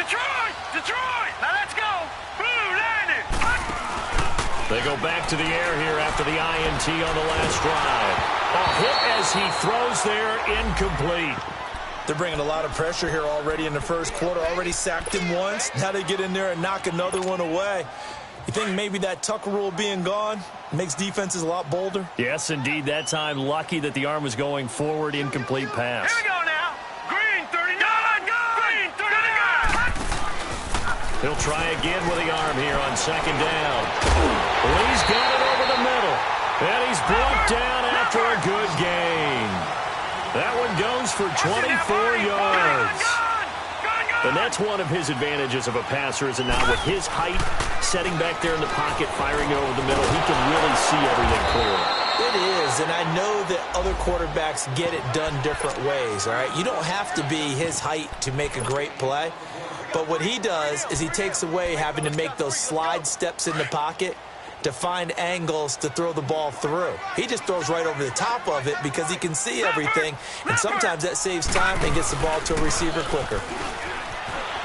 Detroit! Detroit! Now let's go! Blue landed! They go back to the air here after the INT on the last drive. A hit as he throws there, incomplete. They're bringing a lot of pressure here already in the first quarter. Already sacked him once. Now they get in there and knock another one away. You think maybe that Tucker rule being gone makes defenses a lot bolder? Yes, indeed. That time, lucky that the arm was going forward. Incomplete pass. Here we go now. Green, 39. Green, 39. He'll try again with the arm here on second down. Lee's got it over the middle. And he's brought down after a good gain. That one goes for 24 yards. And that's one of his advantages of a passer, is it not? With his height, setting back there in the pocket, firing it over the middle, he can really see everything clearly. It is, and I know that other quarterbacks get it done different ways, all right? You don't have to be his height to make a great play. But what he does is he takes away having to make those slide steps in the pocket to find angles to throw the ball through. He just throws right over the top of it because he can see everything, and sometimes that saves time and gets the ball to a receiver quicker.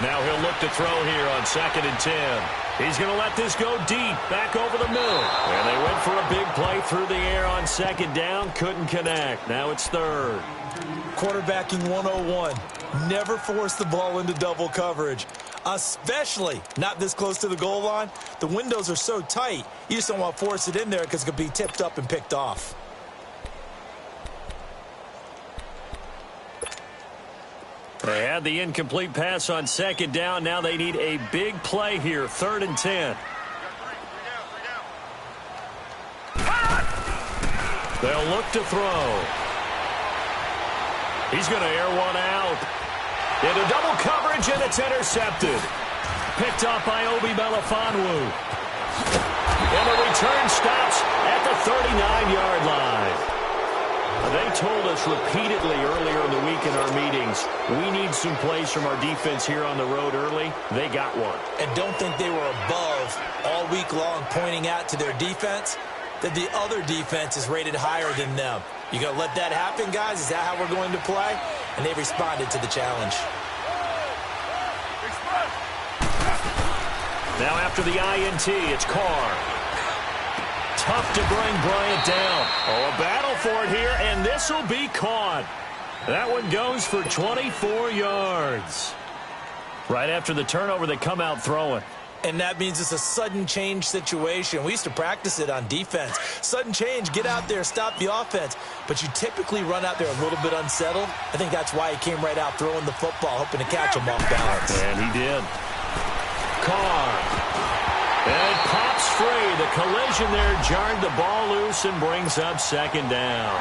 Now he'll look to throw here on 2nd and 10. He's going to let this go deep, back over the middle. And they went for a big play through the air on 2nd down, couldn't connect. Now it's 3rd. Quarterbacking 101. Never force the ball into double coverage, especially not this close to the goal line. The windows are so tight, you just don't want to force it in there because it could be tipped up and picked off. They had the incomplete pass on 2nd down. Now they need a big play here, 3rd and 10. They'll look to throw. He's going to air one out. Into double coverage, and it's intercepted. Picked off by Obi Melifonwu. And the return stops at the 39-yard line. They told us repeatedly earlier in the week in our meetings, we need some plays from our defense here on the road early. They got one. And don't think they were above all week long pointing out to their defense that the other defense is rated higher than them. You going to let that happen, guys? Is that how we're going to play? And they responded to the challenge. Now after the INT, it's Carr. Tough to bring Bryant down. Oh, a battle for it here, and this will be caught. That one goes for 24 yards. Right after the turnover, they come out throwing. And that means it's a sudden change situation. We used to practice it on defense. Sudden change, get out there, stop the offense. But you typically run out there a little bit unsettled. I think that's why he came right out throwing the football, hoping to catch him off balance. And he did. Carr. And it pops free. The collision there jarred the ball loose and brings up 2nd down.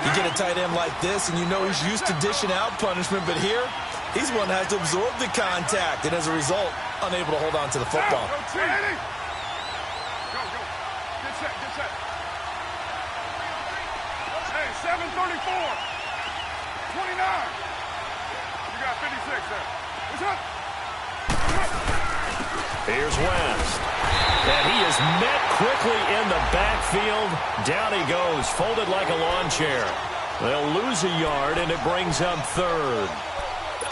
You get a tight end like this, and you know he's used to dishing out punishment, but here, he's one that has to absorb the contact, and as a result, unable to hold on to the football. Go, go. Get set, get set. Hey, 7:34. 29. You got 56 there. What's up? Here's West. And he is met quickly in the backfield. Down he goes, folded like a lawn chair. They'll lose a yard, and it brings up 3rd.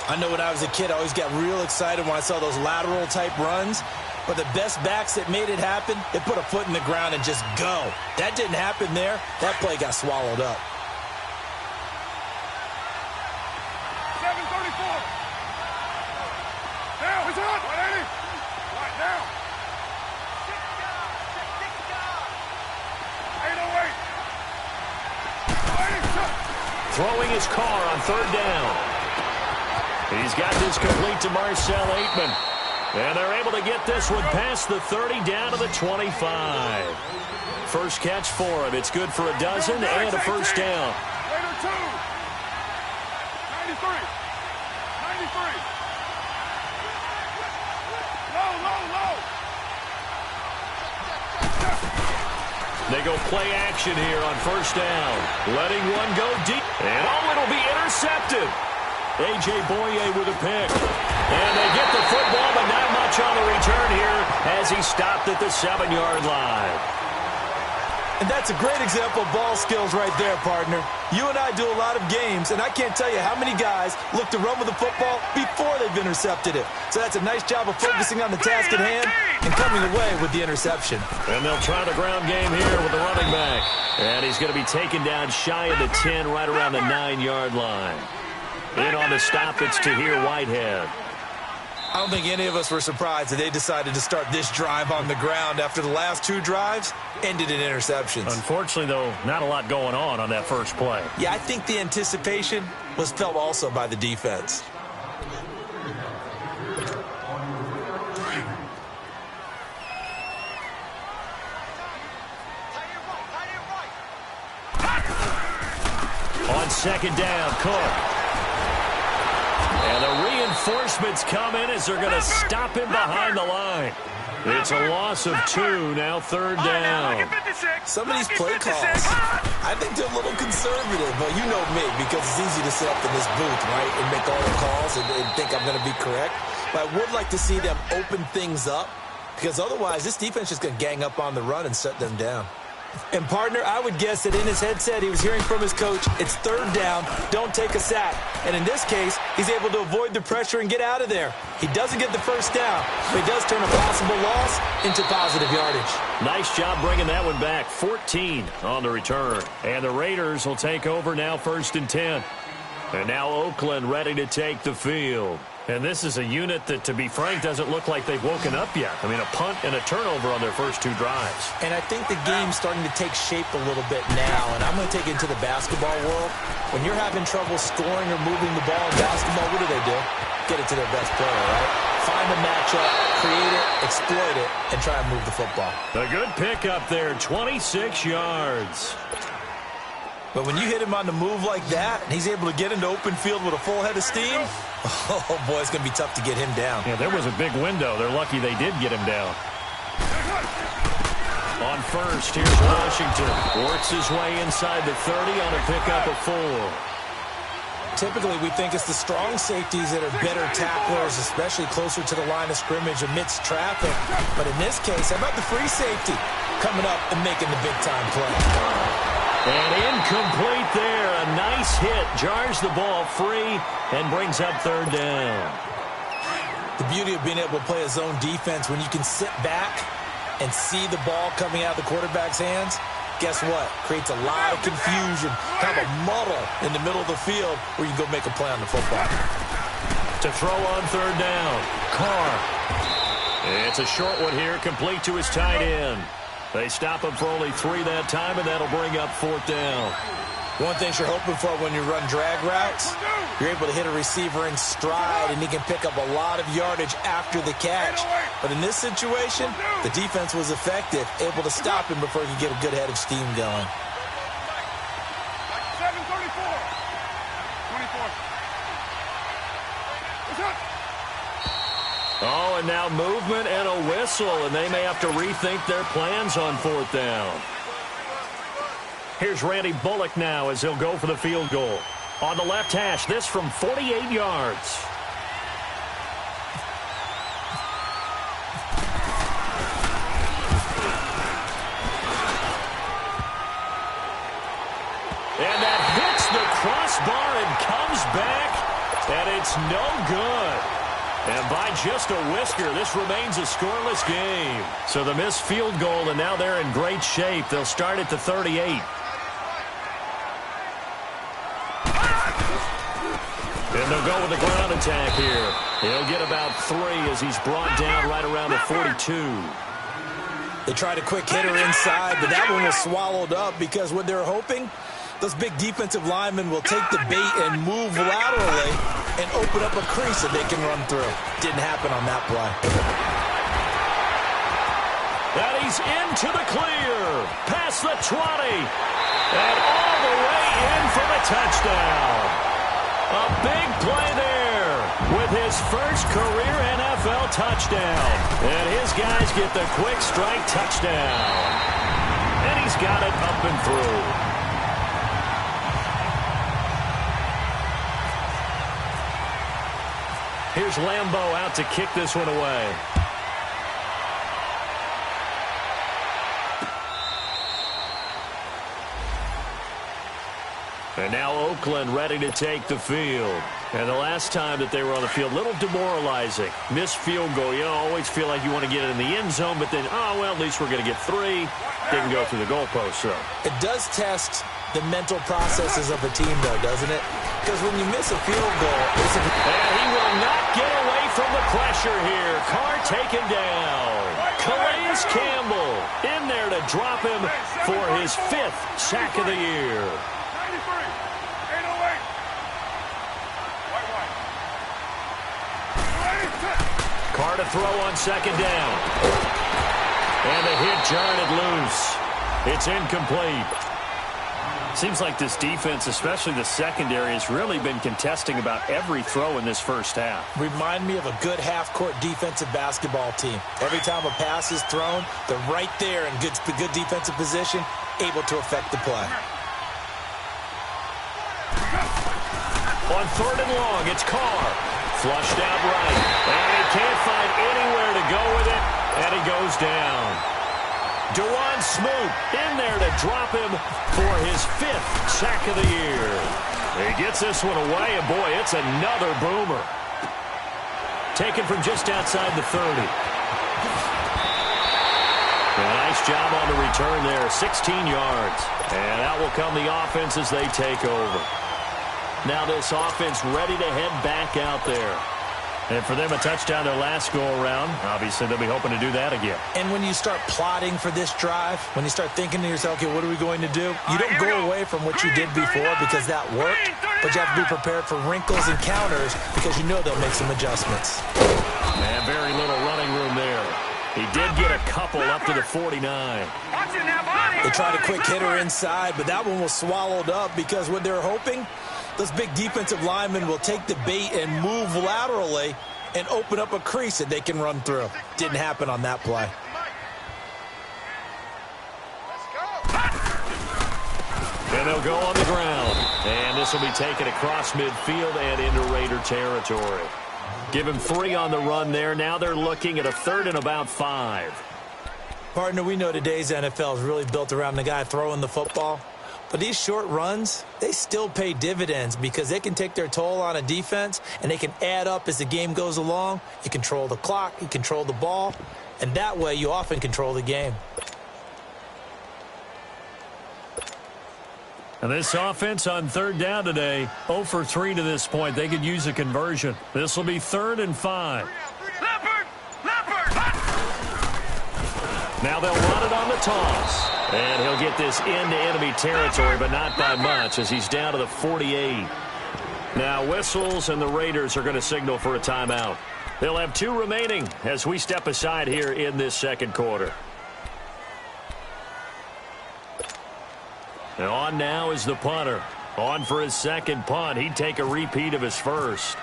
I know when I was a kid, I always got real excited when I saw those lateral-type runs. But the best backs that made it happen, they put a foot in the ground and just go. That didn't happen there. That play got swallowed up. 7:34. Down, it's up, 180. Right down. 808. 808. Throwing his car on 3rd down. He's got this complete to Marcel Aitman. And they're able to get this one past the 30 down to the 25. First catch for him. It's good for a dozen and a first down. Later 2. 93. 93. Low, low, low. They go play action here on first down. Letting one go deep. And it'll be intercepted. A.J. Boye with a pick. And they get the football, but not much on the return here as he stopped at the 7-yard line. And that's a great example of ball skills right there, partner. You and I do a lot of games, and I can't tell you how many guys look to run with the football before they've intercepted it. So that's a nice job of focusing on the task at hand and coming away with the interception. And they'll try the ground game here with the running back. And he's going to be taken down shy of the 10, right around the 9-yard line. In on the stop, it's Tahir Whitehead. I don't think any of us were surprised that they decided to start this drive on the ground after the last 2 drives ended in interceptions. Unfortunately, though, not a lot going on that first play. Yeah, I think the anticipation was felt also by the defense. On second down, Cook. And the reinforcements come in as they're going to stop him behind the line. It's a loss of 2, now third down. Some of these play calls, I think they're a little conservative, but you know me, because it's easy to sit up in this booth, right, and make all the calls and think I'm going to be correct. But I would like to see them open things up, because otherwise this defense is going to gang up on the run and shut them down. And, partner, I would guess that in his headset he was hearing from his coach, it's third down, don't take a sack. And in this case, he's able to avoid the pressure and get out of there. He doesn't get the first down, but he does turn a possible loss into positive yardage. Nice job bringing that one back. 14 on the return. And the Raiders will take over now, 1st and 10. And now Oakland ready to take the field. And this is a unit that, to be frank, doesn't look like they've woken up yet. I mean, a punt and a turnover on their first 2 drives. And I think the game's starting to take shape a little bit now, and I'm going to take it into the basketball world. When you're having trouble scoring or moving the ball in basketball, what do? Get it to their best player, right? Find a matchup, create it, exploit it, and try and move the football. A good pickup there, 26 yards. But when you hit him on the move like that, and he's able to get into open field with a full head of steam, oh, boy, it's going to be tough to get him down. Yeah, there was a big window. They're lucky they did get him down. On first, here's Washington. Works his way inside the 30 on a pickup of 4. Typically, we think it's the strong safeties that are better tacklers, especially closer to the line of scrimmage amidst traffic. But in this case, how about the free safety coming up and making the big-time play? And incomplete there. A nice hit. Jars the ball free and brings up third down. The beauty of being able to play a zone defense when you can sit back and see the ball coming out of the quarterback's hands, guess what? Creates a lot of confusion, kind of a muddle in the middle of the field where you can go make a play on the football. To throw on third down, Carr. It's a short one here, complete to his tight end. They stop him for only 3 that time, and that'll bring up 4th down. One thing you're hoping for when you run drag routes, you're able to hit a receiver in stride, and he can pick up a lot of yardage after the catch. But in this situation, the defense was effective, able to stop him before he could get a good head of steam going. 7:34. Oh, and now movement and a whistle, and they may have to rethink their plans on 4th down. Here's Randy Bullock now as he'll go for the field goal. On the left hash, this from 48 yards. And that hits the crossbar and comes back, and it's no good. And by just a whisker, this remains a scoreless game. So the missed field goal, and now they're in great shape. They'll start at the 38. And they'll go with the ground attack here. He'll get about 3 as he's brought down right around the 42. They tried a quick hitter inside, but that one was swallowed up because what they're hoping, those big defensive linemen will take the bait and move laterally and open up a crease that they can run through. Didn't happen on that play. And he's into the clear. Past the 20. And all the way in for the touchdown. A big play there with his first career NFL touchdown. And his guys get the quick strike touchdown. And he's got it up and through. Here's Lambeau out to kick this one away. And now Oakland ready to take the field. And the last time that they were on the field, a little demoralizing. Missed field goal. You always feel like you want to get it in the end zone, but then, oh, well, at least we're going to get 3. Didn't go through the goalpost, so. It does test the mental processes of a team, though, doesn't it? Because when you miss a field goal, and he will not get away from the pressure here. Carr taken down. Calais Campbell in there to drop him for his 5th sack of the year. Carr to throw on 2nd down. And the hit jarred loose. It's incomplete. Seems like this defense, especially the secondary, has really been contesting about every throw in this first half. Remind me of a good half-court defensive basketball team. Every time a pass is thrown, they're right there in good defensive position, able to affect the play. On 3rd and long, it's Carr. Flushed out right. And he can't find anywhere to go with it, and he goes down. Duron Smoot in there to drop him for his 5th sack of the year. He gets this one away, and boy, it's another boomer. Taken from just outside the 30. A nice job on the return there, 16 yards. And out will come the offense as they take over. Now this offense ready to head back out there. And for them, a touchdown their last go-around. Obviously, they'll be hoping to do that again. And when you start plotting for this drive, when you start thinking to yourself, okay, what are we going to do? You don't go away from what you did before because that worked, but you have to be prepared for wrinkles and counters because you know they'll make some adjustments. And very little running room there. He did get a couple up to the 49. They tried a quick hitter inside, but that one was swallowed up because what they're hoping, those big defensive linemen will take the bait and move laterally and open up a crease that they can run through. Didn't happen on that play. And they'll go on the ground. And this will be taken across midfield and into Raider territory. Give him 3 on the run there. Now they're looking at a 3rd and about 5. Partner, we know today's NFL is really built around the guy throwing the football. But these short runs, they still pay dividends because they can take their toll on a defense and they can add up as the game goes along. You control the clock, you control the ball, and that way you often control the game. And this offense on 3rd down today, 0 for 3 to this point. They could use a conversion. This will be 3rd and 5. Now they'll run it on the toss. And he'll get this into enemy territory, but not by much as he's down to the 48. Now whistles and the Raiders are going to signal for a timeout. They'll have 2 remaining as we step aside here in this 2nd quarter. And on now is the punter. On for his 2nd punt. He'd take a repeat of his 1st.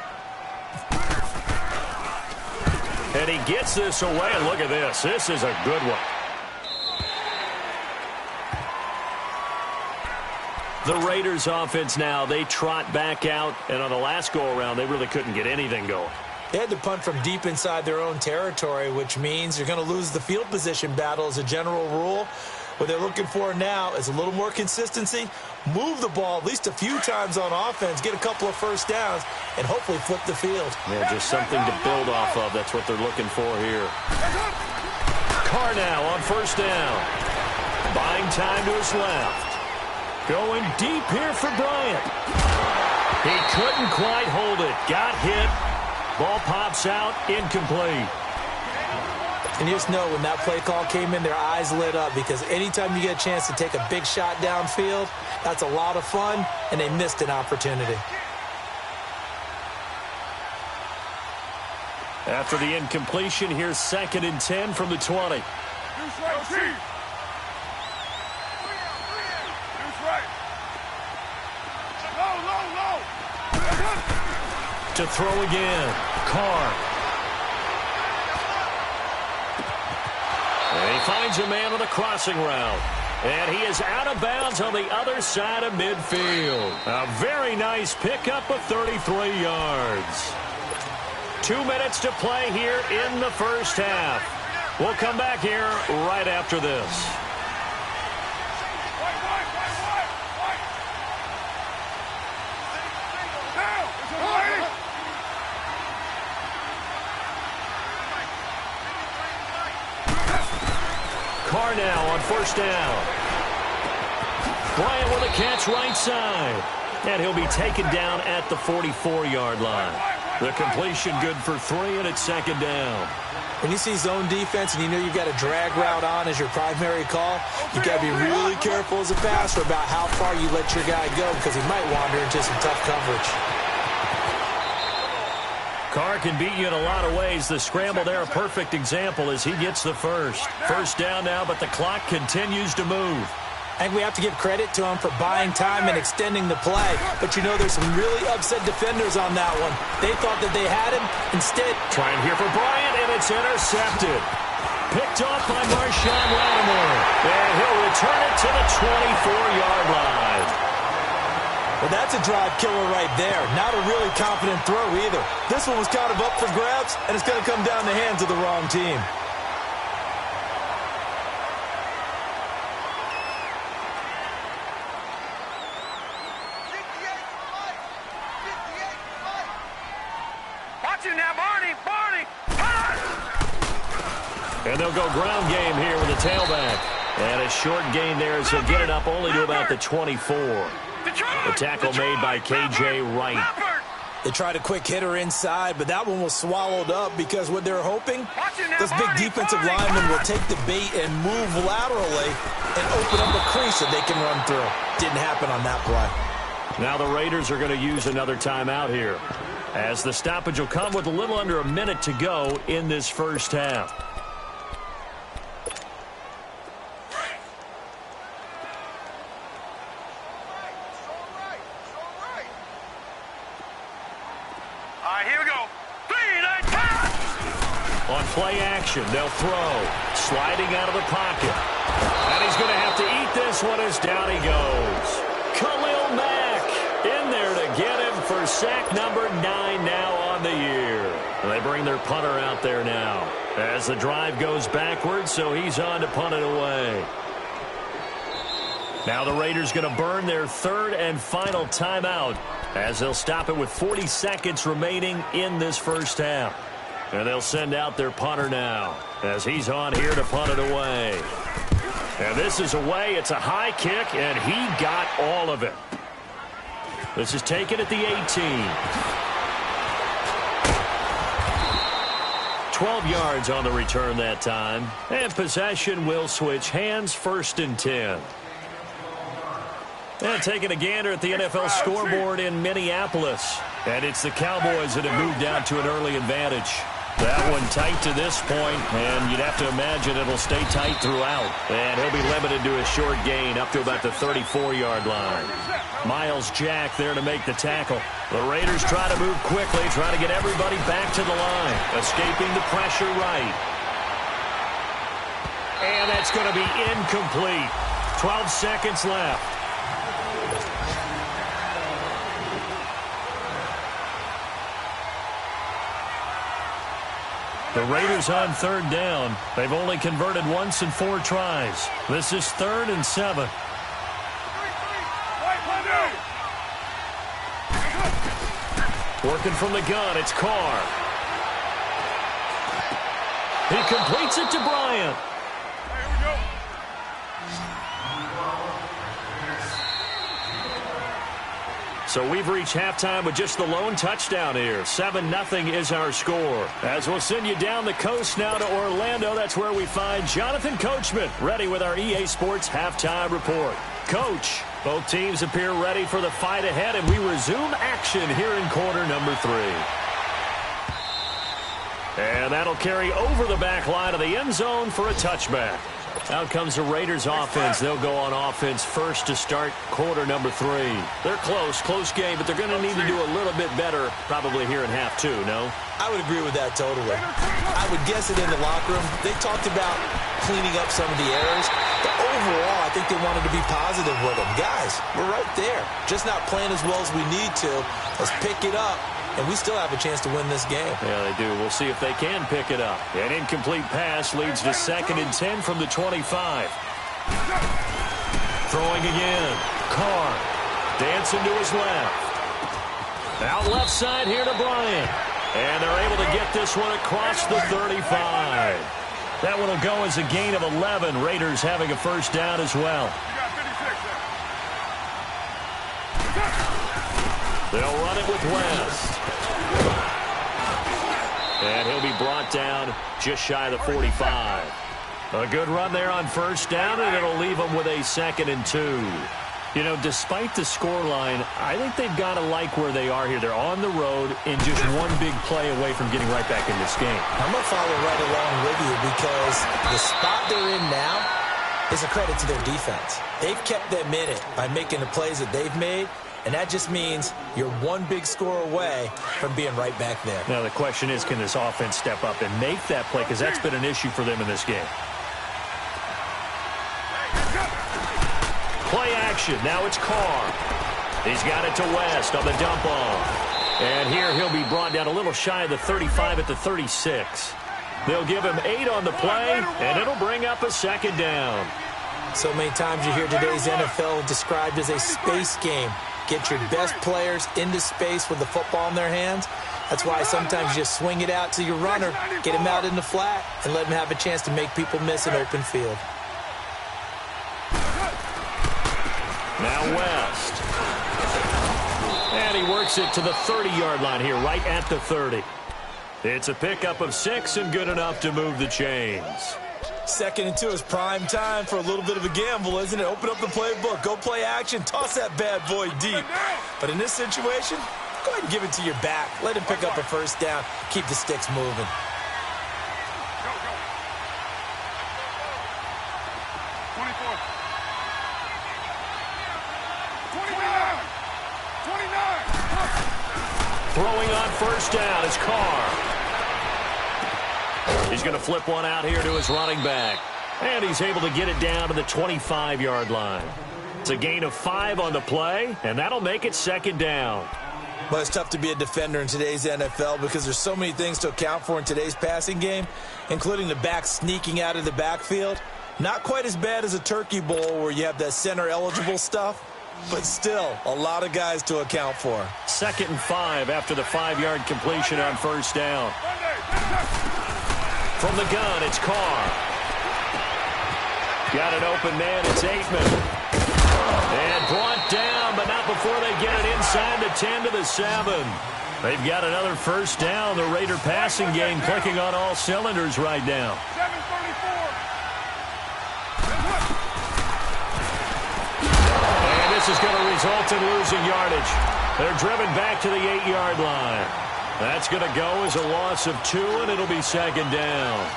And he gets this away. And look at this. This is a good one. The Raiders offense now, they trot back out, and on the last go-around, they really couldn't get anything going. They had to punt from deep inside their own territory, which means you're going to lose the field position battle as a general rule. What they're looking for now is a little more consistency, move the ball at least a few times on offense, get a couple of 1st downs, and hopefully flip the field. Yeah, just something to build off of. That's what they're looking for here. Carr now on 1st down. Buying time to his left. Going deep here for Bryant. He couldn't quite hold it. Got hit. Ball pops out. Incomplete. And you just know when that play call came in, their eyes lit up because anytime you get a chance to take a big shot downfield, that's a lot of fun, and they missed an opportunity. After the incompletion, here's 2nd and 10 from the 20. To throw again. Carr. And he finds a man on the crossing route. And he is out of bounds on the other side of midfield. A very nice pickup of 33 yards. 2 minutes to play here in the 1st half. We'll come back here right after this. first down. Bryant with a catch right side. And he'll be taken down at the 44-yard line. The completion good for 3, and it's second down. When you see zone defense and you know you've got a drag route on as your primary call, you've got to be really careful as a passer about how far you let your guy go because he might wander into some tough coverage. Carr can beat you in a lot of ways. The scramble there, a perfect example as he gets the first. First down now, but the clock continues to move. I think we have to give credit to him for buying time and extending the play. But, you know, there's some really upset defenders on that one. They thought that they had him. Instead, trying here for Bryant, and it's intercepted. Picked off by Marshawn Lattimore. And he'll return it to the 24-yard line. Well, that's a drive killer right there. Not a really confident throw either. This one was kind of up for grabs, and it's going to come down the hands of the wrong team. And they'll go ground game here with a tailback. And a short gain there as he'll get it up only to about the 24. The tackle made by K.J. Wright. They tried a quick hitter inside, but that one was swallowed up because what they're hoping, this big defensive lineman will take the bait and move laterally and open up a crease that they can run through. Didn't happen on that play. Now the Raiders are going to use another timeout here, as the stoppage will come with a little under a minute to go in this first half. On play action, they'll throw. Sliding out of the pocket. And he's going to have to eat this one as down he goes. Khalil Mack in there to get him for sack number 9 now on the year. And they bring their punter out there now as the drive goes backwards, so he's on to punt it away. Now the Raiders going to burn their third and final timeout as they'll stop it with 40 seconds remaining in this first half. And they'll send out their punter now as he's on here to punt it away. And this is away. It's a high kick, and he got all of it. This is taken at the 18. 12 yards on the return that time. And possession will switch hands, 1st and 10. And taking a gander at the NFL scoreboard in Minneapolis. And it's the Cowboys that have moved down to an early advantage. That one tight to this point, and you'd have to imagine it'll stay tight throughout. And he'll be limited to a short gain up to about the 34-yard line. Miles Jack there to make the tackle. The Raiders try to move quickly, try to get everybody back to the line. Escaping the pressure right. And that's going to be incomplete. 12 seconds left. The Raiders on 3rd down. They've only converted once in 4 tries. This is 3rd and 7. Working from the gun, it's Carr. He completes it to Bryant. So we've reached halftime with just the lone touchdown here. 7-0 is our score. As we'll send you down the coast now to Orlando, that's where we find Jonathan Coachman, ready with our EA Sports Halftime Report. Coach, both teams appear ready for the fight ahead, and we resume action here in quarter number 3. And that'll carry over the back line of the end zone for a touchback. Out comes the Raiders offense. They'll go on offense first to start quarter number 3. They're close game, but they're going to need to do a little bit better probably here in half 2, no? I would agree with that totally. I would guess it in the locker room. They talked about cleaning up some of the errors, but overall I think they wanted to be positive with them. Guys, we're right there. Just not playing as well as we need to. Let's pick it up. And we still have a chance to win this game. Yeah, they do. We'll see if they can pick it up. An incomplete pass leads to 2nd and 10 from the 25. Throwing again. Carr dancing to his left. Out left side here to Bryant. And they're able to get this one across the 35. That one will go as a gain of 11. Raiders having a first down as well. They'll run it with West. And he'll be brought down just shy of the 45. A good run there on first down, and it'll leave them with a 2nd and 2. You know, despite the scoreline, I think they've got to like where they are here. They're on the road and just one big play away from getting right back in this game. I'm going to follow right along with you because the spot they're in now is a credit to their defense. They've kept them in it by making the plays that they've made, and that just means you're one big score away from being right back there. Now, the question is, can this offense step up and make that play? Because that's been an issue for them in this game. Play action. Now it's Carr. He's got it to West on the dump off. And here he'll be brought down a little shy of the 35 at the 36. They'll give him 8 on the play, and it'll bring up a 2nd down. So many times you hear today's NFL described as a space game. Get your best players into space with the football in their hands. That's why sometimes you just swing it out to your runner, get him out in the flat, and let him have a chance to make people miss an open field. Now West. And he works it to the 30-yard line here, right at the 30. It's a pickup of 6 and good enough to move the chains. 2nd and 2 is prime time for a little bit of a gamble, isn't it? Open up the playbook, go play action, toss that bad boy deep. But in this situation, go ahead and give it to your back. Let him pick up a first down. Keep the sticks moving. Throwing on first down is Carr. He's going to flip one out here to his running back. And he's able to get it down to the 25-yard line. It's a gain of 5 on the play, and that'll make it 2nd down. Well, it's tough to be a defender in today's NFL because there's so many things to account for in today's passing game, including the back sneaking out of the backfield. Not quite as bad as a turkey bowl where you have that center-eligible stuff, but still a lot of guys to account for. 2nd and 5 after the 5-yard completion on first down. From the gun, it's Carr. Got an open man, it's Aikman. And brought down, but not before they get it inside the 10 to the 7. They've got another first down. The Raider passing game clicking on all cylinders right now. And this is going to result in losing yardage. They're driven back to the 8-yard line. That's going to go as a loss of 2, and it'll be 2nd down.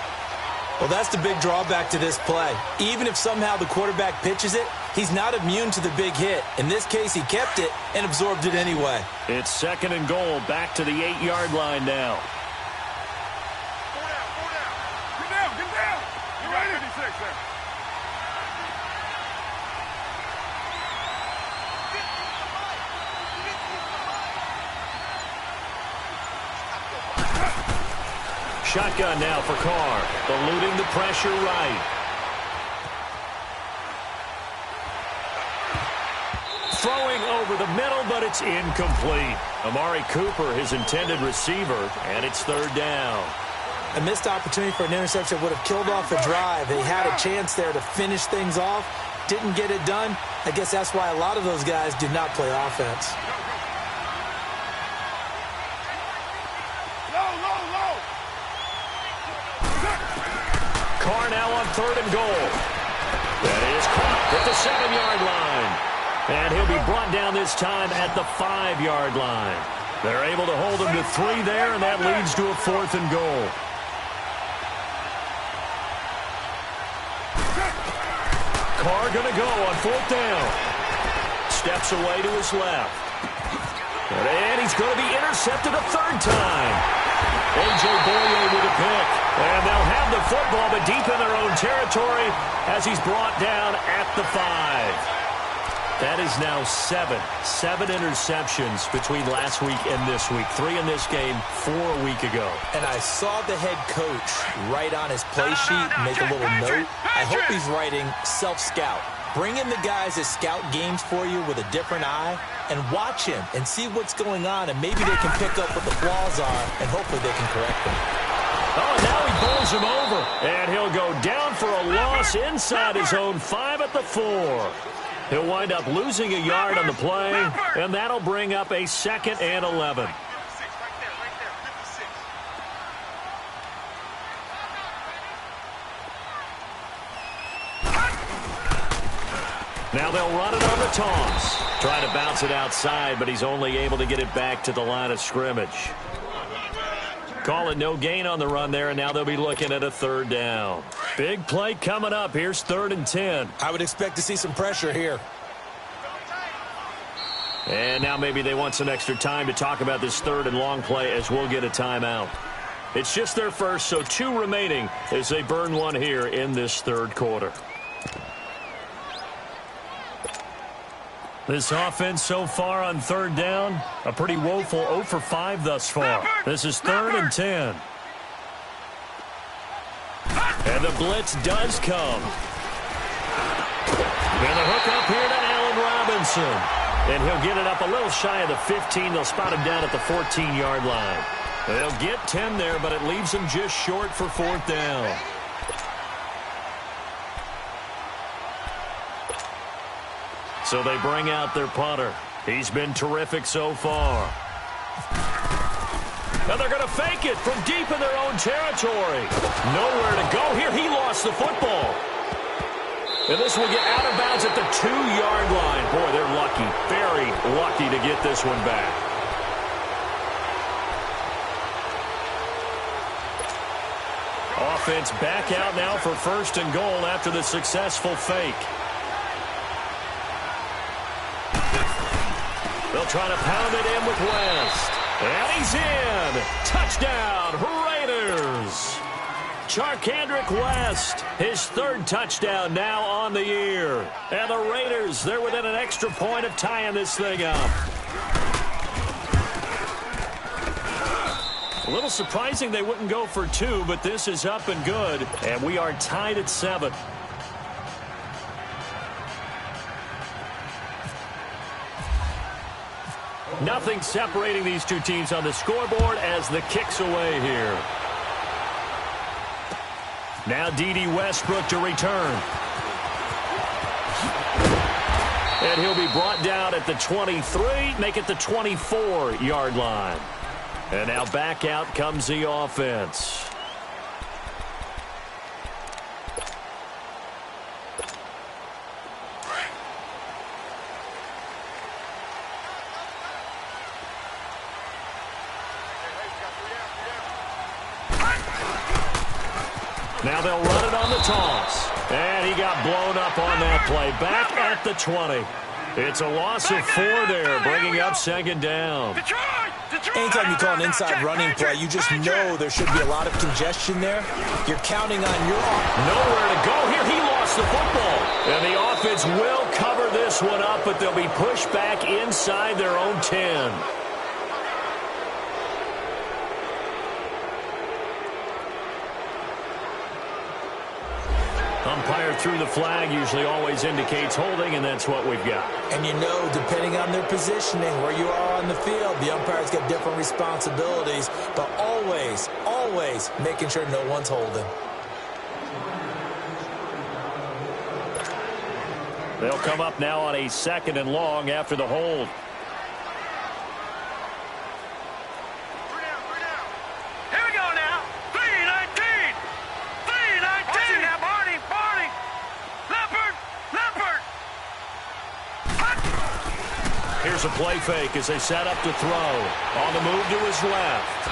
Well, that's the big drawback to this play. Even if somehow the quarterback pitches it, he's not immune to the big hit. In this case, he kept it and absorbed it anyway. It's 2nd and goal, back to the 8-yard line now. Get down. You're right at 56 there. Shotgun now for Carr, eluding the pressure right. Throwing over the middle, but it's incomplete. Amari Cooper, his intended receiver, and it's 3rd down. A missed opportunity for an interception would have killed off the drive. They had a chance there to finish things off, didn't get it done. I guess that's why a lot of those guys do not play offense. Carr now on 3rd and goal. That is caught at the 7-yard line. And he'll be brought down this time at the 5-yard line. They're able to hold him to 3 there, and that leads to a 4th and goal. Carr going to go on 4th down. Steps away to his left. And he's going to be intercepted a 3rd time. A.J. Boyer with a pick. And they'll have the football, but deep in their own territory as he's brought down at the 5. That is now 7 interceptions between last week and this week. 3 in this game, 4 a week ago. And I saw the head coach write on his play sheet, make a little note. I hope he's writing self-scout. Bring in the guys that scout games for you with a different eye and watch him and see what's going on, and maybe they can pick up what the flaws are, and hopefully they can correct them. Oh, and now he bowls him over. And he'll go down for a loss inside his own 5 at the 4. He'll wind up losing a yard on the play, and that'll bring up a 2nd and 11. Now they'll run it on the toss. Trying to bounce it outside, but he's only able to get it back to the line of scrimmage. Call it no gain on the run there, and now they'll be looking at a 3rd down. Big play coming up. Here's 3rd and 10. I would expect to see some pressure here. And now maybe they want some extra time to talk about this 3rd and long play as we'll get a timeout. It's just their first, so 2 remaining as they burn one here in this 3rd quarter. This offense so far on 3rd down, a pretty woeful 0 for 5 thus far. This is 3rd and 10. And the blitz does come. And the hook up here to Allen Robinson. And he'll get it up a little shy of the 15. They'll spot him down at the 14-yard line. They'll get 10 there, but it leaves him just short for 4th down. So they bring out their punter. He's been terrific so far. Now they're going to fake it from deep in their own territory. Nowhere to go here. He lost the football. And this will get out of bounds at the 2-yard line. Boy, they're lucky, very lucky to get this one back. Offense back out now for 1st and goal after the successful fake. They'll try to pound it in with West. And he's in. Touchdown, Raiders. Charkandrick West, his 3rd touchdown now on the year. And the Raiders, they're within an extra point of tying this thing up. A little surprising they wouldn't go for 2, but this is up and good. And we are tied at 7. Nothing separating these 2 teams on the scoreboard as the kick's away here. Now D.D. Westbrook to return. And he'll be brought down at the 23, make it the 24-yard line. And now back out comes the offense. Now they'll run it on the toss. And he got blown up on that play. Back at the 20. It's a loss of 4 there, bringing up 2nd down. Anytime you call an inside running play, you just know there should be a lot of congestion there. You're counting on your arm. Nowhere to go here. He lost the football. And the offense will cover this one up, but they'll be pushed back inside their own 10. Umpire threw the flag, usually always indicates holding, and that's what we've got. And you know, depending on their positioning, where you are on the field, the umpires get different responsibilities, but always, always making sure no one's holding. They'll come up now on a 2nd and long after the hold. Here's a play fake as they set up to throw. On the move to his left.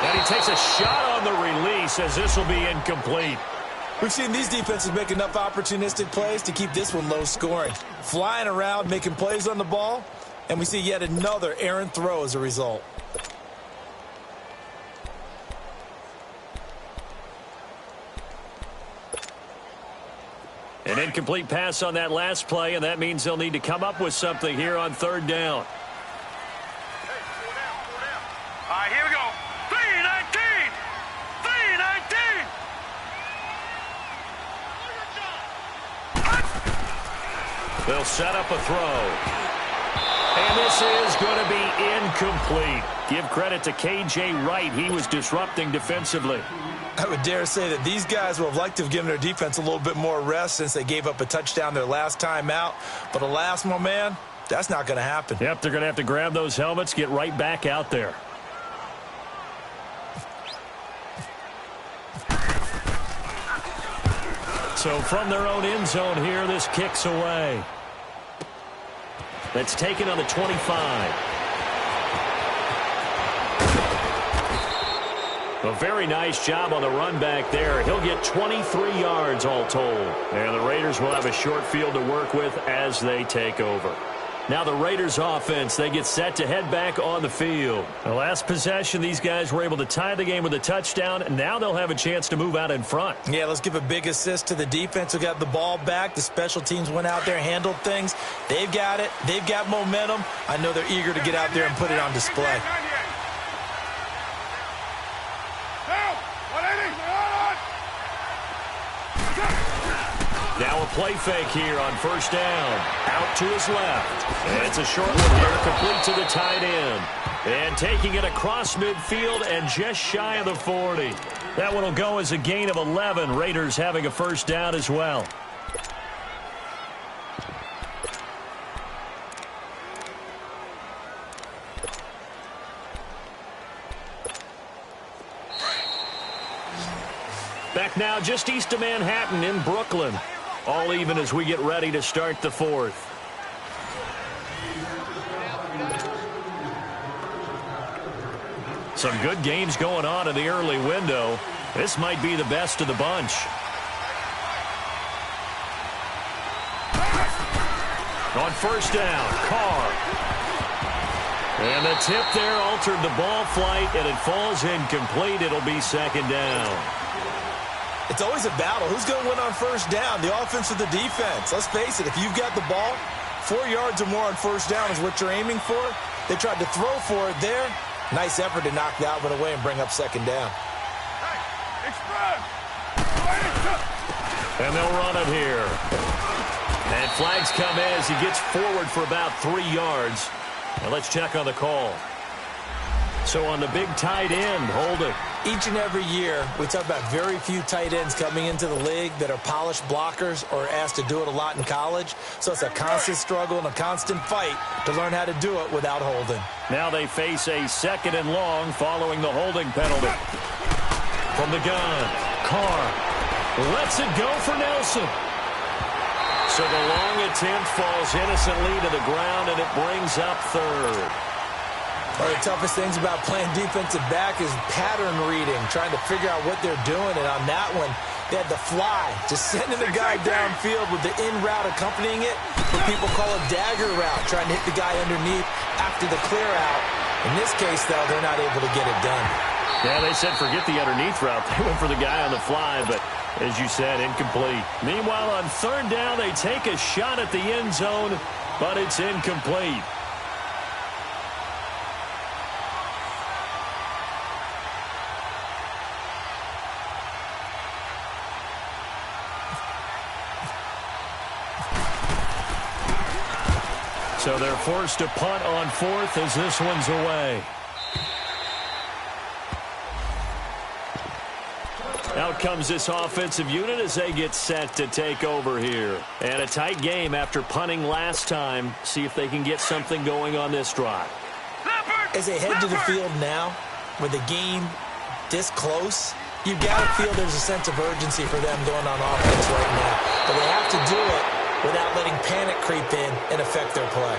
And he takes a shot on the release as this will be incomplete. We've seen these defenses make enough opportunistic plays to keep this one low scoring. Flying around, making plays on the ball, and we see yet another errant throw as a result. An incomplete pass on that last play, and that means they'll need to come up with something here on 3rd down. All right, here we go. 3-19. 3-19. They'll set up a throw. And this is going to be incomplete. Give credit to K.J. Wright. He was disrupting defensively. I would dare say that these guys would have liked to have given their defense a little bit more rest since they gave up a touchdown their last time out. But alas, my man, that's not going to happen. Yep, they're going to have to grab those helmets, get right back out there. So from their own end zone here, this kicks away. That's taken on the 25. A very nice job on the run back there. He'll get 23 yards all told. And the Raiders will have a short field to work with as they take over. Now the Raiders offense, they get set to head back on the field. The last possession, these guys were able to tie the game with a touchdown, and now they'll have a chance to move out in front. Yeah, let's give a big assist to the defense who got the ball back. The special teams went out there, handled things. They've got it. They've got momentum. I know they're eager to get out there and put it on display. Now a play fake here on first down. Out to his left. And it's a short one here, complete to the tight end. And taking it across midfield and just shy of the 40. That one will go as a gain of 11. Raiders having a first down as well. Back now just east of Manhattan in Brooklyn. All even as we get ready to start the fourth. Some good games going on in the early window. This might be the best of the bunch. On first down, Carr. And the tip there altered the ball flight, and it falls incomplete. It'll be second down. It's always a battle. Who's going to win on first down, the offense or the defense? Let's face it, if you've got the ball, 4 yards or more on first down is what you're aiming for. They tried to throw for it there. Nice effort to knock that one away and bring up second down. And they'll run it here. And flags come in as he gets forward for about 3 yards. Now let's check on the call. So on the big tight end, hold it. Each and every year, we talk about very few tight ends coming into the league that are polished blockers or asked to do it a lot in college. So it's a constant struggle and a constant fight to learn how to do it without holding. Now they face a second and long following the holding penalty. From the gun, Carr lets it go for Nelson. So the long attempt falls innocently to the ground, and it brings up third. One of the toughest things about playing defensive back is pattern reading, trying to figure out what they're doing. And on that one, they had the fly, just sending the guy downfield with the in route accompanying it. What people call a dagger route, trying to hit the guy underneath after the clear out. In this case, though, they're not able to get it done. Yeah, they said forget the underneath route. They went for the guy on the fly, but as you said, incomplete. Meanwhile, on third down, they take a shot at the end zone, but it's incomplete. So they're forced to punt on fourth as this one's away. Out comes this offensive unit as they get set to take over here. And a tight game after punting last time. See if they can get something going on this drive. As they head to the field now, with the game this close, you've got to feel there's a sense of urgency for them going on offense right now. But they have to do it without letting panic creep in and affect their play.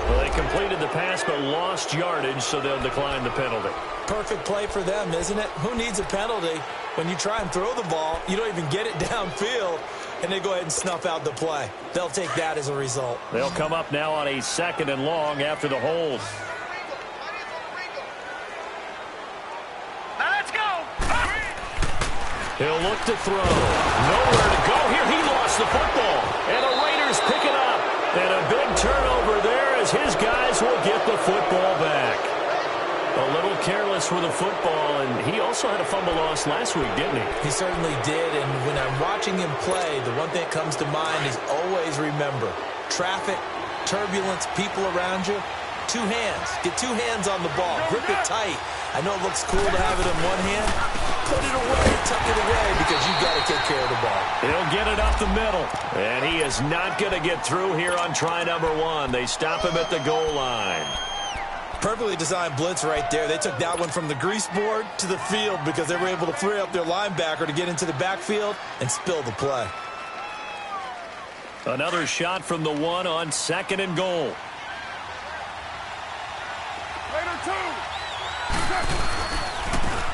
Well, they completed the pass but lost yardage, so they'll decline the penalty. Perfect play for them, isn't it? Who needs a penalty when you try and throw the ball, you don't even get it downfield, and they go ahead and snuff out the play. They'll take that as a result. They'll come up now on a second and long after the hold. Now let's go. He'll look to throw. Nowhere to go here. He lost the football. And the Raiders pick it up. And a big turnover there as his guys will get the football back. A little careless with the football, and he also had a fumble loss last week, didn't he? He certainly did, and when I'm watching him play, the one thing that comes to mind is always remember, traffic, turbulence, people around you. Two hands. Get two hands on the ball. Grip it tight. I know it looks cool to have it in one hand. Put it away, tuck it away, because you've got to take care of the ball. He'll get it up the middle. And he is not going to get through here on try number one. They stop him at the goal line. Perfectly designed blitz right there. They took that one from the grease board to the field because they were able to free up their linebacker to get into the backfield and spill the play. Another shot from the one on 2nd and goal.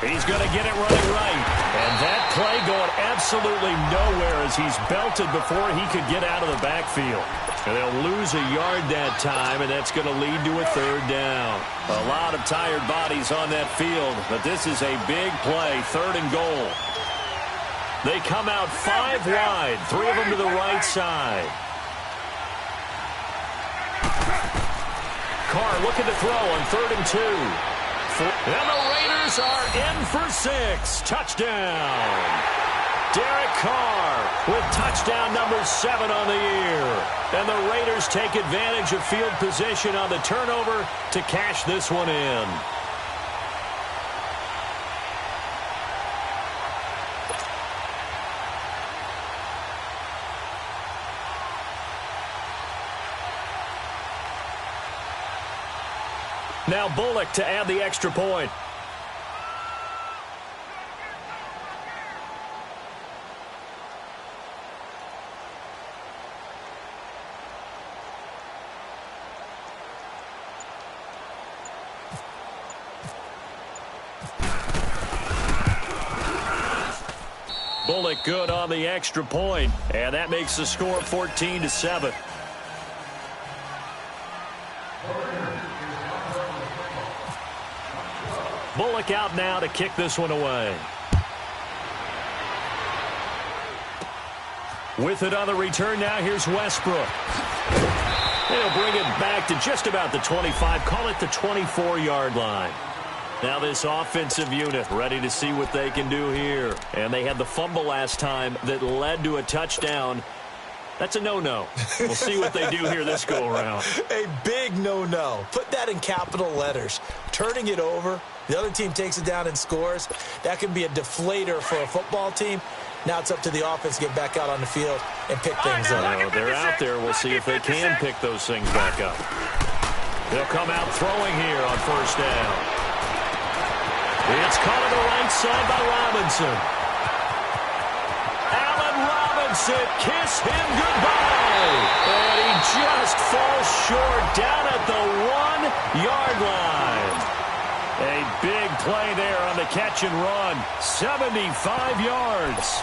He's going to get it running right. And that play going absolutely nowhere as he's belted before he could get out of the backfield. And they'll lose a yard that time, and that's going to lead to a 3rd down. A lot of tired bodies on that field, but this is a big play, 3rd and goal. They come out 5 wide, 3 of them to the right side. Carr looking to throw on 3rd and 2. And the Raiders are in for 6. Touchdown. Derek Carr with touchdown number 7 on the year. And the Raiders take advantage of field position on the turnover to cash this one in. Now Bullock to add the extra point. Bullock good on the extra point, and that makes the score 14-7. Bullock out now to kick this one away. With it on the return now, here's Westbrook. They'll bring it back to just about the 25, call it the 24-yard line. Now this offensive unit ready to see what they can do here. And they had the fumble last time that led to a touchdown. That's a no-no. We'll see what they do here this go-around. A big no-no. Put that in capital letters. Turning it over, the other team takes it down and scores. That can be a deflator for a football team. Now it's up to the offense to get back out on the field and pick things up. They're out there. We'll see if they can pick those things back up. They'll come out throwing here on 1st down. It's caught on the right side by Robinson. Allen Robinson, kiss him goodbye. And he just falls short down at the 1-yard line. A big play there on the catch and run. 75 yards.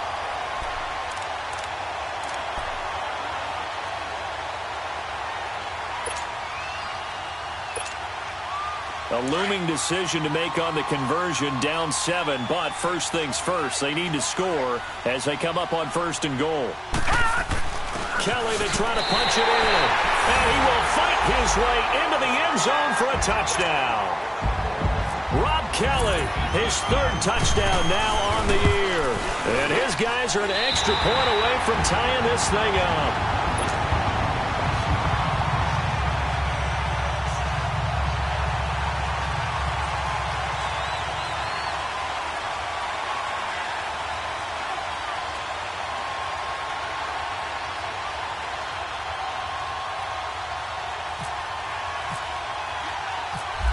A looming decision to make on the conversion, down 7, but first things first, they need to score as they come up on 1st and goal. Kelly to try to punch it in, and he will fight his way into the end zone for a touchdown. Rob Kelly, his 3rd touchdown now on the year, and his guys are an extra point away from tying this thing up.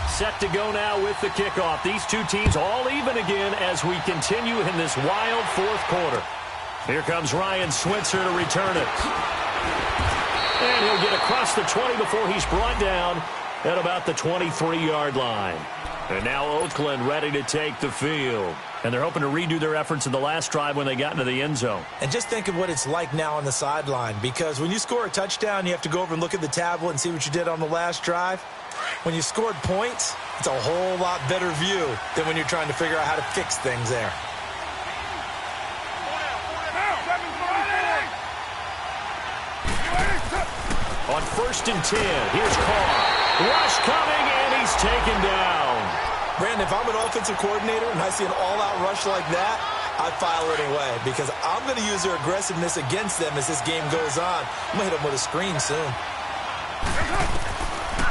Set to go now with the kickoff. These two teams all even again as we continue in this wild 4th quarter. Here comes Ryan Switzer to return it. And he'll get across the 20 before he's brought down at about the 23-yard line. And now Oakland ready to take the field. And they're hoping to redo their efforts in the last drive when they got into the end zone. And just think of what it's like now on the sideline, because when you score a touchdown, you have to go over and look at the tablet and see what you did on the last drive. When you scored points, it's a whole lot better view than when you're trying to figure out how to fix things there. On 1st and 10, here's Carr. Rush coming, and he's taken down. Brandon, if I'm an offensive coordinator and I see an all-out rush like that, I'd file it away because I'm going to use their aggressiveness against them as this game goes on. I'm going to hit them with a screen soon.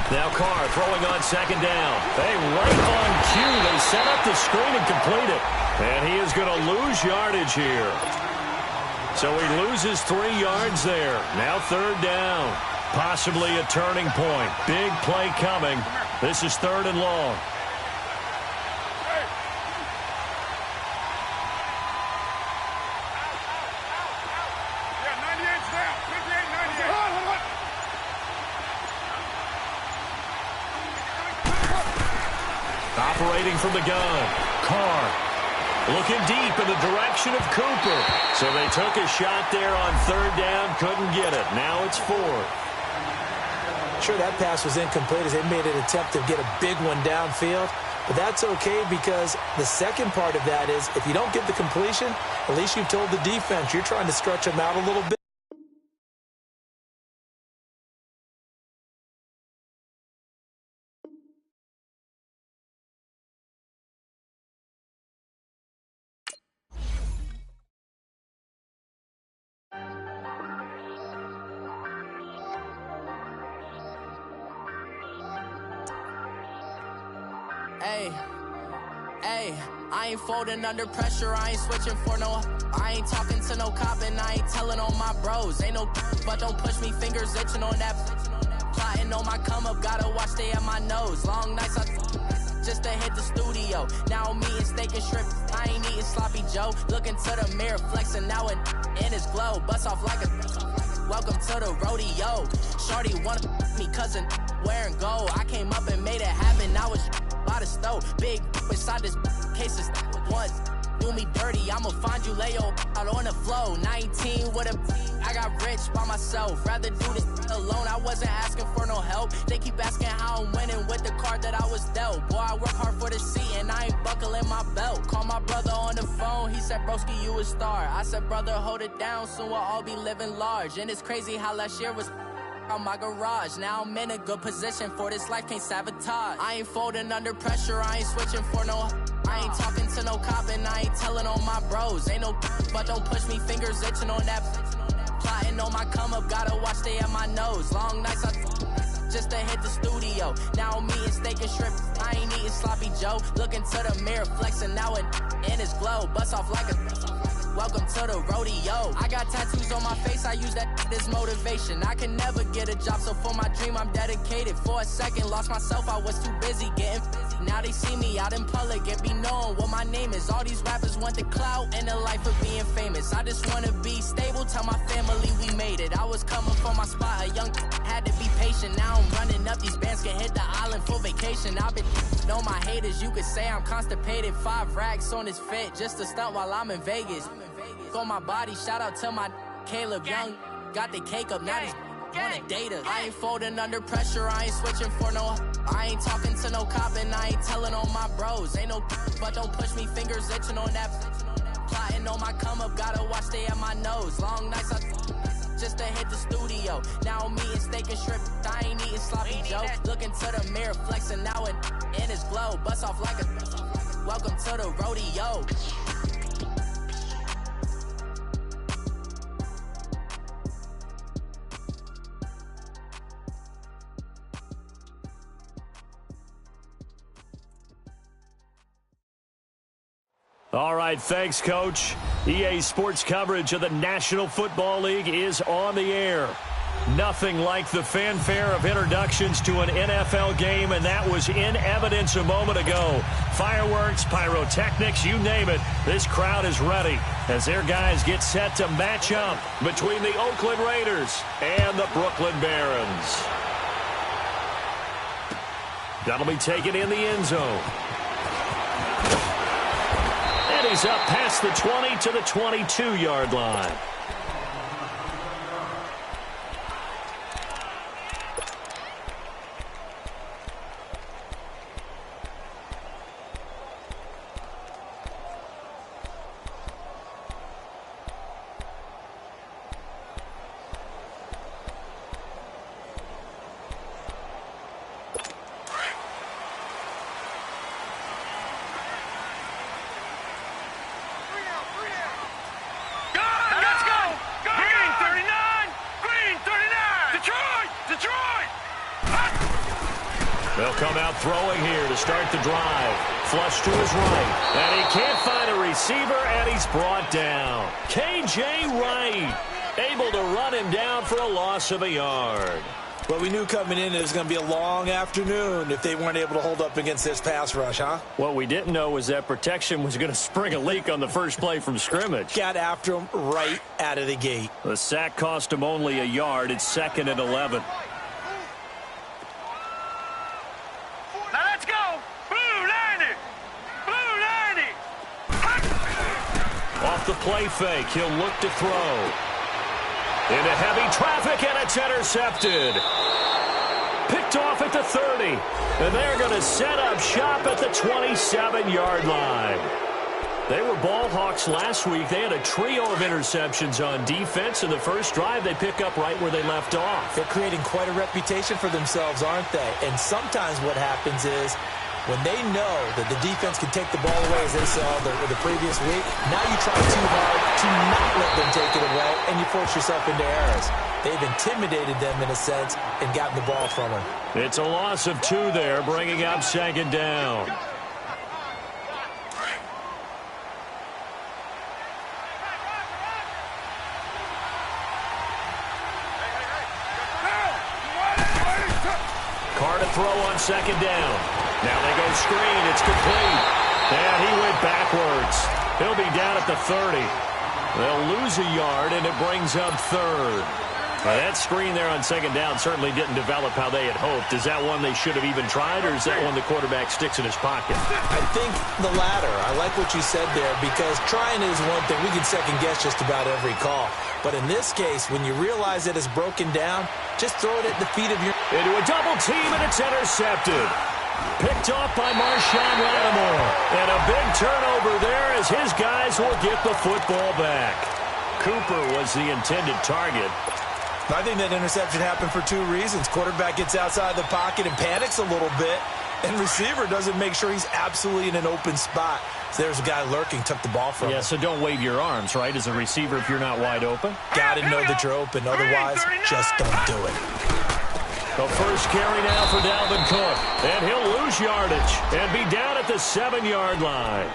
Now Carr throwing on second down. Hey, right on cue. They set up the screen and complete it. And he is going to lose yardage here. So he loses 3 yards there. Now third down. Possibly a turning point. Big play coming. This is 3rd and long. Operating from the gun. Carr looking deep in the direction of Cooper. So they took a shot there on 3rd down. Couldn't get it. Now it's 4th. Sure, that pass was incomplete as they made an attempt to get a big one downfield. But that's okay because the second part of that is if you don't get the completion, at least you've told the defense you're trying to stretch them out a little bit. Hey, I ain't folding under pressure, I ain't switching for no. I ain't talking to no cop and I ain't telling on my bros. Ain't no but don't push me, fingers itching on that. Plotting on my come up, gotta watch stay at my nose. Long nights just to hit the studio. Now I'm eating steak and shrimp, I ain't eating sloppy Joe. Looking to the mirror, flexing now and in his glow. Bust off like a welcome to the rodeo. Shorty wanna me cousin wearing gold. I came up and made it happen, now it's by the stove. Big inside this case is once do me dirty, I'ma find you lay your out on the flow. 19 with a I got rich by myself, rather do this alone. I wasn't asking for no help, they keep asking how I'm winning with the card that I was dealt. Boy, I work hard for the seat and I ain't buckling my belt. Call my brother on the phone, he said broski you a star. I said brother hold it down, soon we'll all be living large. And it's crazy how last year was on my garage. Now I'm in a good position for this life, can't sabotage. I ain't folding under pressure, I ain't switching for no. I ain't talking to no cop and I ain't telling on my bros. Ain't no but don't push me, fingers itching on that. Plotting on my come up, gotta watch stay at my nose. Long nights just to hit the studio. Now I'm eating steak and shrimp, I ain't eating sloppy Joe. Looking to the mirror, flexing now and in his glow. Bust off like a welcome to the rodeo. I got tattoos on my face, I use that as motivation. I can never get a job, so for my dream I'm dedicated. For a second, lost myself, I was too busy getting busy. Now they see me out in public and be knowing what my name is. All these rappers want the clout and the life of being famous. I just wanna be stable, tell my family we made it. I was coming from my spot, a young had to be patient. Now I'm running up, these bands can hit the island for vacation. I've been on my haters, you could say I'm constipated. 5 racks on his fit, just to stunt while I'm in Vegas. On my body, shout out to my Caleb Young. Got the cake up, now he's on a data. I ain't folding under pressure, I ain't switching for no. I ain't talking to no cop and I ain't telling on my bros. Ain't no but don't push me, fingers itching on that. Plotting on my come up, gotta watch stay at my nose. Long nights just to hit the studio. Now I'm eating steak and shrimp, I ain't eating sloppy Joe. Looking to the mirror, flexing now and in his glow. Bust off like a welcome to the rodeo. All right, thanks, Coach. EA Sports coverage of the National Football League is on the air. Nothing like the fanfare of introductions to an NFL game, and that was in evidence a moment ago. Fireworks, pyrotechnics, you name it. This crowd is ready as their guys get set to match up between the Oakland Raiders and the Brooklyn Barons. That'll be taken in the end zone. He's up past the 20 to the 22-yard line. They'll come out throwing here to start the drive. Flush to his right. And he can't find a receiver, and he's brought down. K.J. Wright able to run him down for a loss of a yard. Well, we knew coming in it was going to be a long afternoon if they weren't able to hold up against this pass rush, huh? What we didn't know was that protection was going to spring a leak on the first play from scrimmage. Got after him right out of the gate. The sack cost him only a yard. It's 2nd and 11. Now let's go. Blue 90. Blue 90. Off the play fake, he'll look to throw. Into heavy traffic, and it's intercepted. Picked off at the 30. And they're going to set up shop at the 27-yard line. They were ball hawks last week. They had a trio of interceptions on defense. In the first drive, they pick up right where they left off. They're creating quite a reputation for themselves, aren't they? And sometimes what happens is when they know that the defense can take the ball away, as they saw the previous week, now you try too hard to not let them take it away, and you force yourself into errors. They've intimidated them in a sense and gotten the ball from them. It's a loss of 2 there, bringing up 2nd down. Carr to throw on 2nd down. Now they go screen. It's complete. And he went backwards. He'll be down at the 30. They'll lose a yard, and it brings up 3rd. That screen there on 2nd down certainly didn't develop how they had hoped. Is that one they should have even tried, or is that one the quarterback sticks in his pocket? I think the latter. I like what you said there, because trying is one thing. We can second-guess just about every call. But in this case, when you realize that it's broken down, just throw it at the feet of your... Into a double team, and it's intercepted. Picked off by Marshawn Lattimore. And a big turnover there as his guys will get the football back. Cooper was the intended target. I think that interception happened for 2 reasons. Quarterback gets outside the pocket and panics a little bit, and receiver doesn't make sure he's absolutely in an open spot. So there's a guy lurking, took the ball from him. Yeah, so don't wave your arms, right, as a receiver if you're not wide open? Got to know that you're open. Otherwise, just don't do it. The first carry now for Dalvin Cook, and he'll lose yardage and be down at the 7-yard line.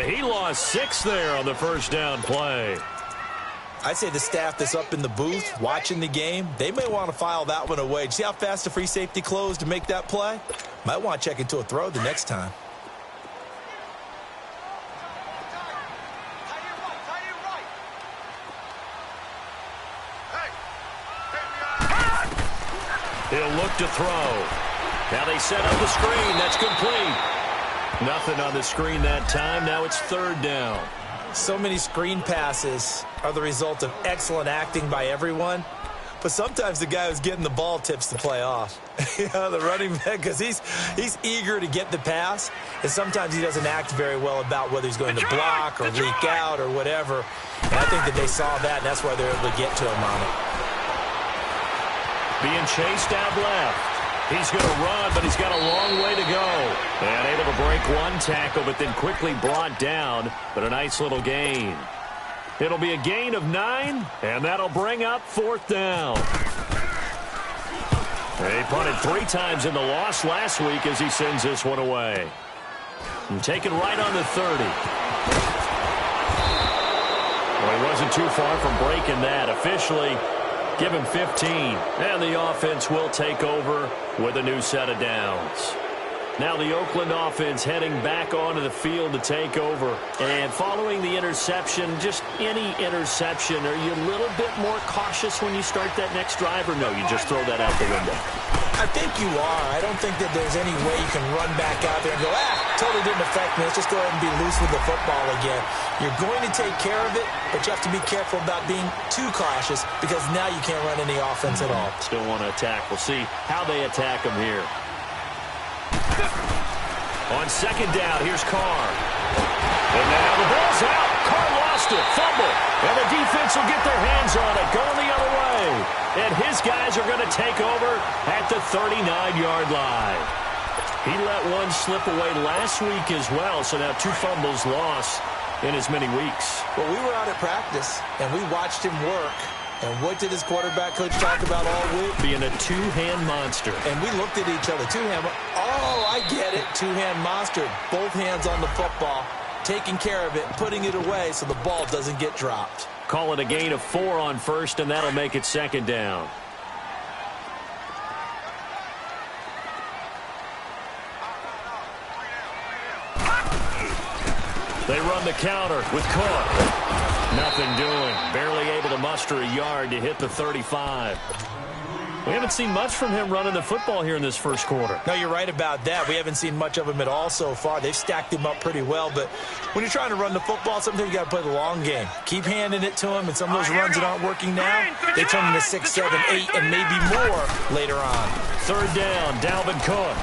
He lost 6 there on the first down play. I'd say the staff that's up in the booth watching the game, they may want to file that one away. See how fast the free safety closed to make that play? Might want to check into a throw the next time. He'll look to throw. Now they set up the screen. That's complete. Nothing on the screen that time. Now it's 3rd down. So many screen passes are the result of excellent acting by everyone. But sometimes the guy who's getting the ball tips the play off. You know, the running back, because he's eager to get the pass. And sometimes he doesn't act very well about whether he's going to block or leak out or whatever. And I think that they saw that, and that's why they're able to get to him on it. Being chased out left. He's going to run, but he's got a long way to go. And able to break one tackle, but then quickly brought down. But a nice little gain. It'll be a gain of 9, and that'll bring up 4th down. He punted 3 times in the loss last week as he sends this one away. And taken right on the 30. Well, he wasn't too far from breaking that. Officially, give him 15. And the offense will take over with a new set of downs. Now the Oakland offense heading back onto the field to take over. And following the interception, just any interception, are you a little bit more cautious when you start that next drive, or no, you just throw that out the window? I think you are. I don't think that there's any way you can run back out there and go, totally didn't affect me. Let's just go ahead and be loose with the football again. You're going to take care of it, but you have to be careful about being too cautious, because now you can't run any offense at all. Still want to attack. We'll see how they attack him here. On 2nd down, here's Carr. And now the ball's out. Carr lost it. Fumble. And the defense will get their hands on it. Going the other way. And his guys are going to take over at the 39-yard line. He let one slip away last week as well. So now 2 fumbles lost in as many weeks. Well, we were out at practice, and we watched him work. And what did his quarterback coach talk about all week? Being a two-hand monster. And we looked at each other. Two-hand. Oh, I get it. Two-hand monster. Both hands on the football, taking care of it, putting it away so the ball doesn't get dropped. Call it a gain of 4 on first, and that'll make it second down. They run the counter with Cook. Nothing doing. Barely able to muster a yard to hit the 35. We haven't seen much from him running the football here in this first quarter. No, you're right about that. We haven't seen much of him at all so far. They've stacked him up pretty well, but when you're trying to run the football, sometimes you got to play the long game. Keep handing it to him, and some of those runs that aren't working now, they turn into 6, 7, 8, and maybe more later on. Third down, Dalvin Cook.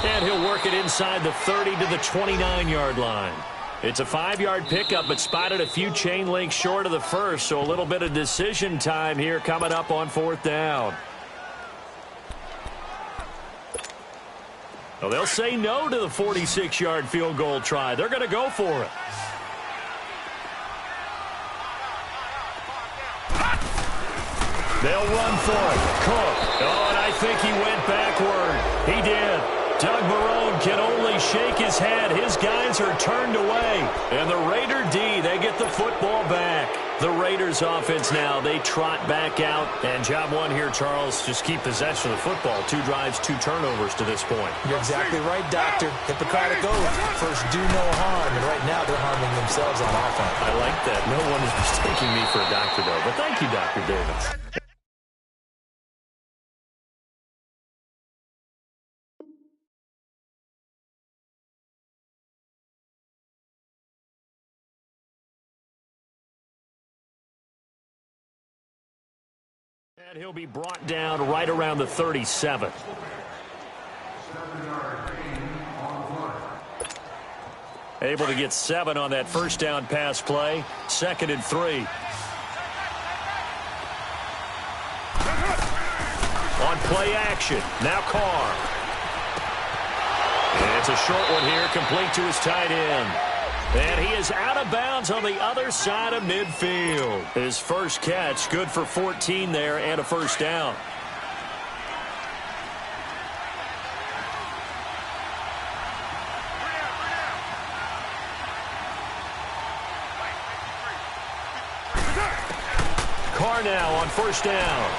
And he'll work it inside the 30 to the 29-yard line. It's a 5-yard pickup, but spotted a few chain links short of the first, so a little bit of decision time here coming up on fourth down. Well, they'll say no to the 46-yard field goal try. They're going to go for it. They'll run for it. Cook. Oh, and I think he went backward. He did. Doug Marrone can only shake his head. His guys are turned away. And the Raider D, they get the football back. The Raiders offense now, they trot back out. And job one here, Charles, just keep possession of the football. 2 drives, 2 turnovers to this point. You're exactly right, Doctor. Hippocratic oath. First, do no harm. And right now, they're harming themselves on offense. I like that. No one is mistaking me for a doctor, though. But thank you, Dr. Davis. And he'll be brought down right around the 37. Able to get 7 on that first down pass play. 2nd and 3. On play action. Now Carr. And it's a short one here, complete to his tight end. And he is out of bounds on the other side of midfield. His first catch, good for 14 there and a first down. Carr now on first down.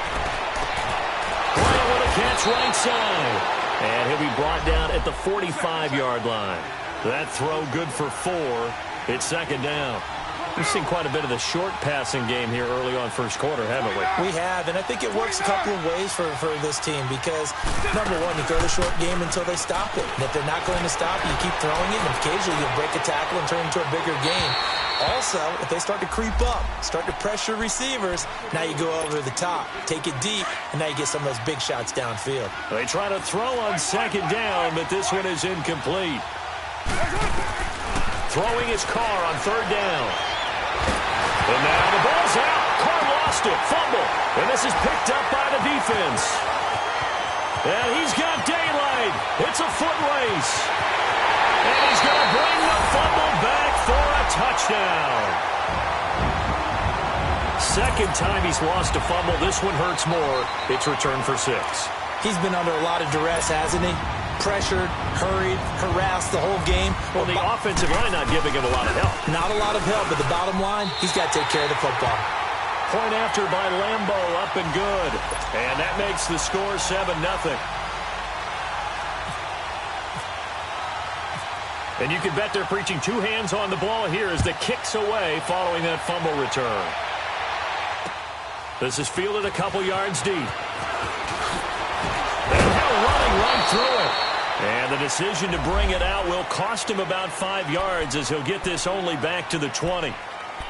Bryant with a catch right side. And he'll be brought down at the 45-yard line. That throw good for 4. It's second down. We've seen quite a bit of the short passing game here early on first quarter, haven't we? We have, and I think it works a couple of ways for this team because, number one, you throw the short game until they stop it. And if they're not going to stop it, you keep throwing it, and occasionally you'll break a tackle and turn it into a bigger game. Also, if they start to creep up, start to pressure receivers, now you go over the top, take it deep, and now you get some of those big shots downfield. They try to throw on second down, but this one is incomplete. Throwing his Carr on third down. And now the ball's out. Carr lost it. Fumble. And this is picked up by the defense. And he's got daylight. It's a foot race. And he's going to bring the fumble back for a touchdown. Second time he's lost a fumble. This one hurts more. It's returned for 6. He's been under a lot of duress, hasn't he? Pressured, hurried, harassed the whole game. Well, the offensive line not giving him a lot of help. Not a lot of help, but the bottom line, he's got to take care of the football. Point after by Lambo, up and good. And that makes the score 7-0. And you can bet they're preaching 2 hands on the ball here as the kick's away following that fumble return. This is fielded a couple yards deep. And now running right through it. And the decision to bring it out will cost him about 5 yards as he'll get this only back to the 20.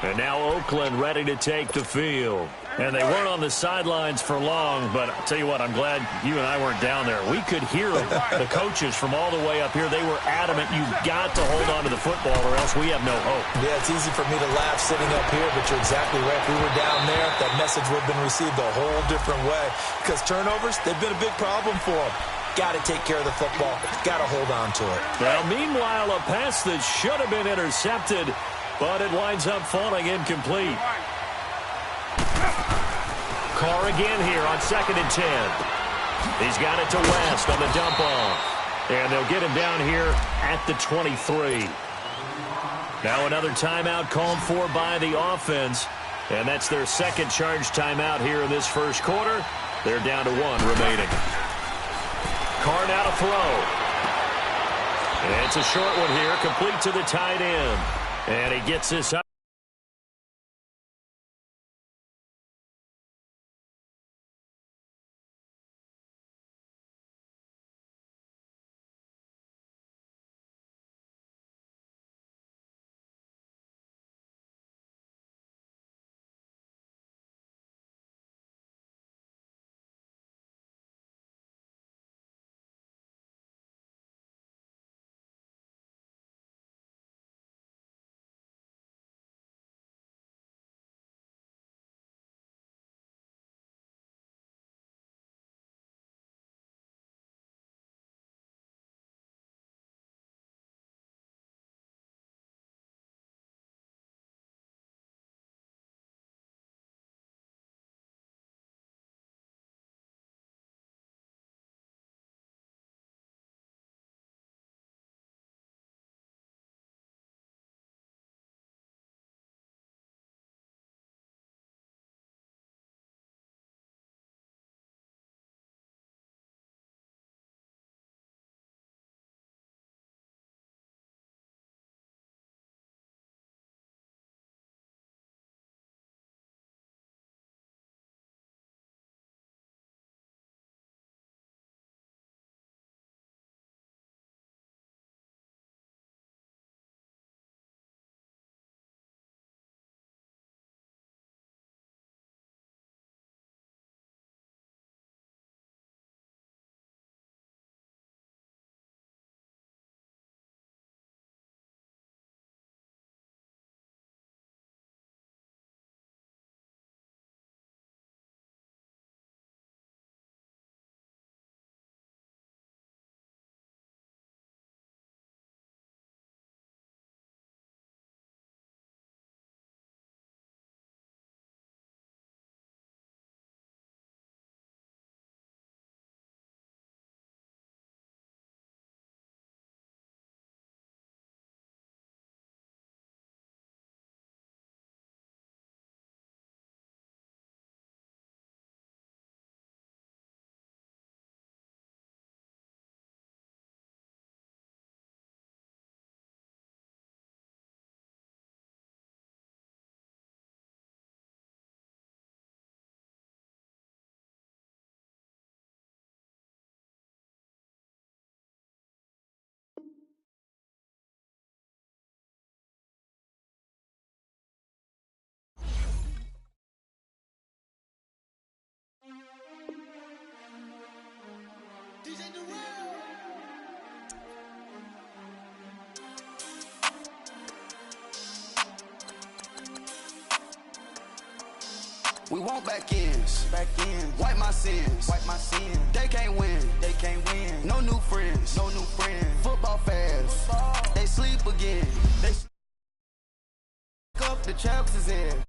And now Oakland ready to take the field. And they weren't on the sidelines for long, but I'll tell you what, I'm glad you and I weren't down there. We could hear them. The coaches from all the way up here, they were adamant, you've got to hold on to the football or else we have no hope. Yeah, it's easy for me to laugh sitting up here, but you're exactly right. If we were down there, that message would have been received a whole different way. Because turnovers, they've been a big problem for them. Got to take care of the football. Got to hold on to it. Now, meanwhile, a pass that should have been intercepted, but it winds up falling incomplete. Carr again here on 2nd and 10. He's got it to West on the dump off. And they'll get him down here at the 23. Now another timeout called for by the offense. And that's their second charge timeout here in this first quarter. They're down to 1 remaining. Carr now to throw. And it's a short one here, complete to the tight end. And he gets this up. We want back ends. Wipe my sins. They can't win. No new friends. Football fans. They sleep again. They up the champs is in.